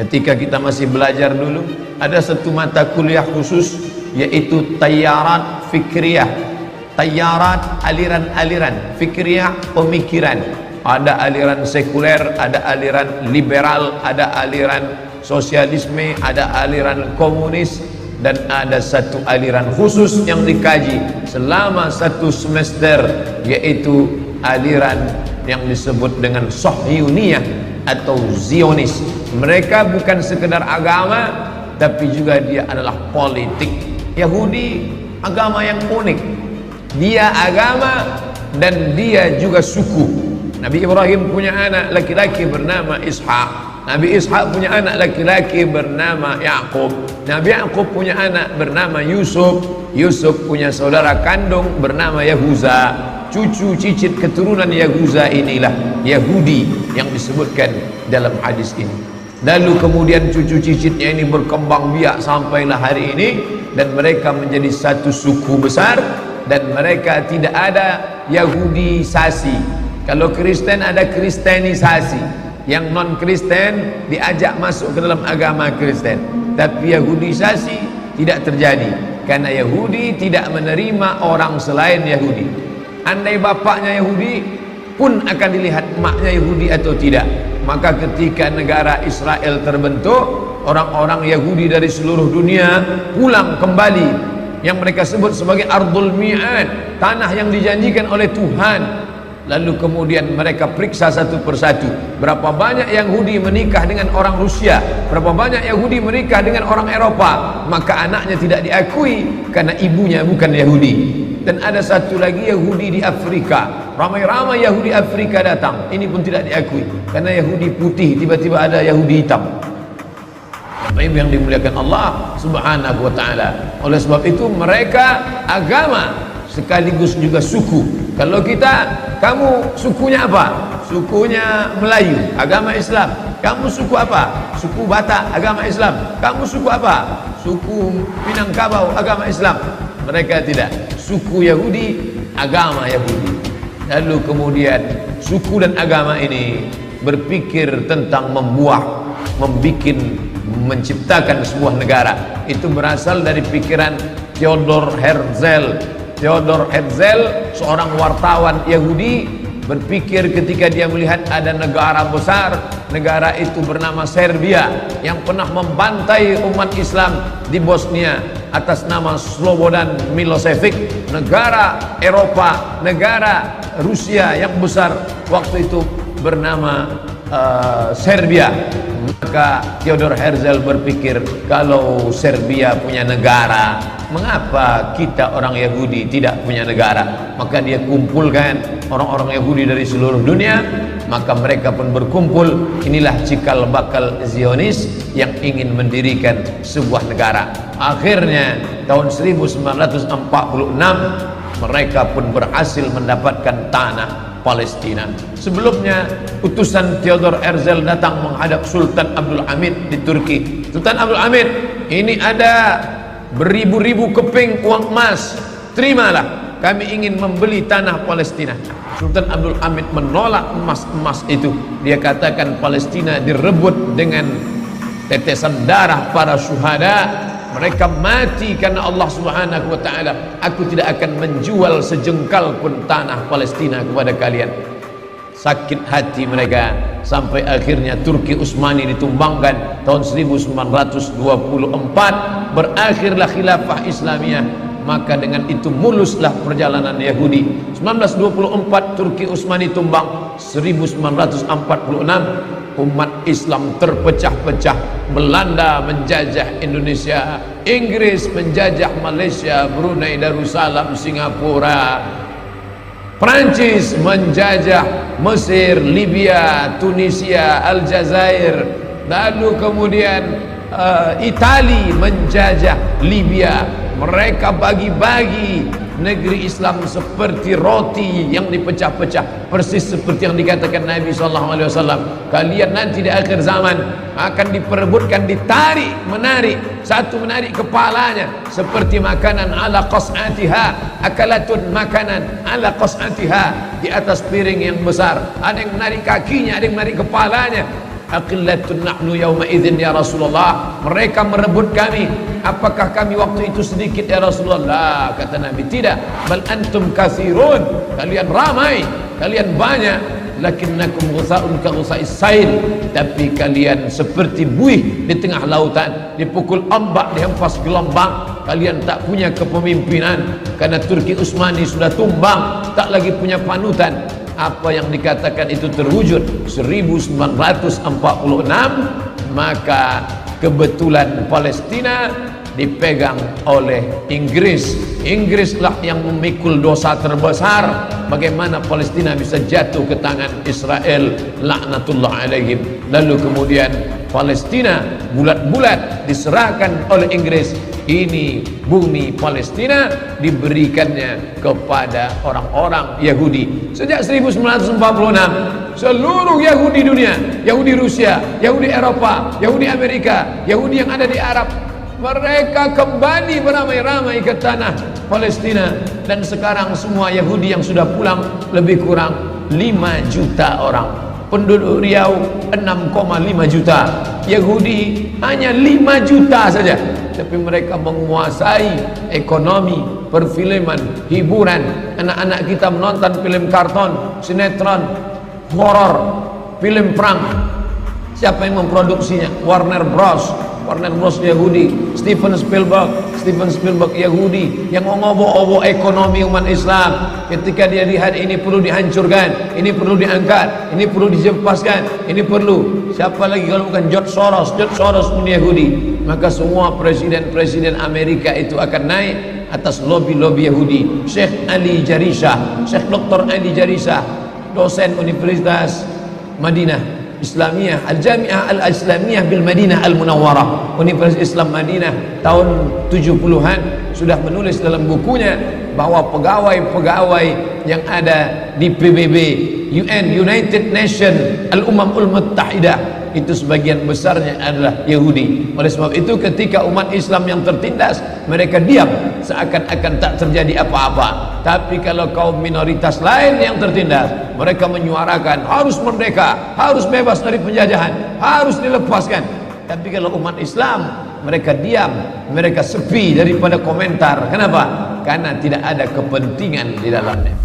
Ketika kita masih belajar dulu, ada satu mata kuliah khusus, yaitu Tayyarat Fikriyah. Tayyarat, aliran-aliran, Fikriyah, pemikiran. Ada aliran sekuler, ada aliran liberal, ada aliran sosialisme, ada aliran komunis, dan ada satu aliran khusus yang dikaji selama satu semester, yaitu aliran yang disebut dengan Sahyuniyah atau Zionis. Mereka bukan sekedar agama, tapi juga dia adalah politik. Yahudi agama yang unik, dia agama dan dia juga suku. Nabi Ibrahim punya anak laki-laki bernama Ishak. Nabi Ishak punya anak laki-laki bernama Yaqub. Nabi Yaqub punya anak bernama Yusuf. Yusuf punya saudara kandung bernama Yahuza. Cucu cicit keturunan Yahuza inilah Yahudi yang disebutkan dalam hadis ini. Lalu kemudian cucu cicitnya ini berkembang biak sampailah hari ini, dan mereka menjadi satu suku besar, dan mereka tidak ada Yahudisasi. Kalau Kristen ada Kristenisasi, yang non Kristen diajak masuk ke dalam agama Kristen, tapi Yahudisasi tidak terjadi karena Yahudi tidak menerima orang selain Yahudi. Andai bapaknya Yahudi pun akan dilihat maknya Yahudi atau tidak. Maka ketika negara Israel terbentuk, orang-orang Yahudi dari seluruh dunia pulang kembali, yang mereka sebut sebagai Ardul Mi'ad, tanah yang dijanjikan oleh Tuhan. Lalu kemudian mereka periksa satu persatu, berapa banyak Yahudi menikah dengan orang Rusia, berapa banyak Yahudi menikah dengan orang Eropa. Maka anaknya tidak diakui karena ibunya bukan Yahudi. Dan ada satu lagi Yahudi di Afrika, ramai-ramai Yahudi Afrika datang, ini pun tidak diakui karena Yahudi putih, tiba-tiba ada Yahudi hitam. Yang dimuliakan Allah Subhanahu wa ta'ala. Oleh sebab itu mereka agama sekaligus juga suku. Kalau kita, kamu sukunya apa? Sukunya Melayu, agama Islam. Kamu suku apa? Suku Batak, agama Islam. Kamu suku apa? Suku Minangkabau, agama Islam. Mereka tidak. Suku Yahudi, agama Yahudi. Lalu kemudian suku dan agama ini berpikir tentang menciptakan sebuah negara. Itu berasal dari pikiran Theodor Herzl. Theodor Herzl, seorang wartawan Yahudi, berpikir ketika dia melihat ada negara besar, negara itu bernama Serbia, yang pernah membantai umat Islam di Bosnia atas nama Slobodan Milosevic. Negara Eropa, negara Rusia yang besar waktu itu bernama Serbia. Maka Theodor Herzl berpikir, kalau Serbia punya negara, mengapa kita orang Yahudi tidak punya negara? Maka dia kumpulkan orang-orang Yahudi dari seluruh dunia, maka mereka pun berkumpul. Inilah cikal bakal Zionis yang ingin mendirikan sebuah negara. Akhirnya tahun 1946 mereka pun berhasil mendapatkan tanah Palestina. Sebelumnya utusan Theodor Herzl datang menghadap Sultan Abdul Hamid di Turki. Sultan Abdul Hamid, ini ada beribu-ribu keping uang emas, terimalah, kami ingin membeli tanah Palestina. Sultan Abdul Hamid menolak emas-emas itu. Dia katakan Palestina direbut dengan tetesan darah para syuhada. Mereka mati karena Allah Subhanahu wa ta'ala. Aku tidak akan menjual sejengkal pun tanah Palestina kepada kalian. Sakit hati mereka, sampai akhirnya Turki Utsmani ditumbangkan tahun 1924. Berakhirlah khilafah Islamiyah. Maka dengan itu muluslah perjalanan Yahudi. 1924 Turki Utsmani tumbang. 1946 umat Islam terpecah-pecah. Belanda menjajah Indonesia, Inggris menjajah Malaysia, Brunei Darussalam, Singapura, Prancis menjajah Mesir, Libya, Tunisia, Aljazair, lalu kemudian Itali menjajah Libya. Mereka bagi-bagi negeri Islam seperti roti yang dipecah-pecah, persis seperti yang dikatakan Nabi SAW. Kalian nanti di akhir zaman akan diperebutkan, ditarik, menarik, satu menarik kepalanya seperti makanan ala qas'atiha, akalatun makanan ala qas'atiha, di atas piring yang besar. Ada yang menarik kakinya, ada yang menarik kepalanya. aqillatun nahnu yawma idzin ya Rasulullah. Mereka merebut kami. Apakah kami waktu itu sedikit ya Rasulullah? Kata Nabi, tidak. Bal antum katsirun. Kalian ramai, kalian banyak. Lakinnakum ghusaun ka ghusais sail. Tapi kalian seperti buih di tengah lautan, dipukul ombak, dihempas gelombang. Kalian tak punya kepemimpinan karena Turki Utsmani sudah tumbang, tak lagi punya panutan. Apa yang dikatakan itu terwujud 1946, maka kebetulan Palestina dipegang oleh Inggris. Inggrislah yang memikul dosa terbesar. Bagaimana Palestina bisa jatuh ke tangan Israel, laknatullah alaihim. Lalu kemudian Palestina bulat-bulat diserahkan oleh Inggris. Ini bumi Palestina diberikannya kepada orang-orang Yahudi. Sejak 1946 seluruh Yahudi dunia, Yahudi Rusia, Yahudi Eropa, Yahudi Amerika, Yahudi yang ada di Arab, mereka kembali beramai-ramai ke tanah Palestina. Dan sekarang semua Yahudi yang sudah pulang lebih kurang 5 juta orang. Penduduk Riau 6,5 juta. Yahudi hanya 5 juta saja. Tapi mereka menguasai ekonomi, perfilman, hiburan. Anak-anak kita menonton film karton, sinetron, horor, film perang. Siapa yang memproduksinya? Warner Bros. Warner Bros Yahudi. Steven Spielberg Yahudi yang mengobok-obok ekonomi umat Islam. Ketika dia lihat ini perlu dihancurkan, ini perlu diangkat, ini perlu dijempaskan, ini perlu. Siapa lagi kalau bukan George Soros? George Soros pun Yahudi. Maka semua presiden-presiden Amerika itu akan naik atas lobby-lobby Yahudi. Syekh Ali Jarisah, Syekh Dr. Ali Jarisah, dosen Universitas Madinah Islamiyah, Al-Jami'ah Al-Islamiyah bil Madinah Al-Munawwarah, Universitas Islam Madinah, tahun 70-an sudah menulis dalam bukunya bahwa pegawai-pegawai yang ada di PBB, United Nations, Al-Umamul Muttahidah, itu sebagian besarnya adalah Yahudi. Oleh sebab itu ketika umat Islam yang tertindas, mereka diam seakan-akan tak terjadi apa-apa. Tapi kalau kaum minoritas lain yang tertindas, mereka menyuarakan harus merdeka, harus bebas dari penjajahan, harus dilepaskan. Tapi kalau umat Islam, mereka diam, mereka sepi daripada komentar. Kenapa? Karena tidak ada kepentingan di dalamnya.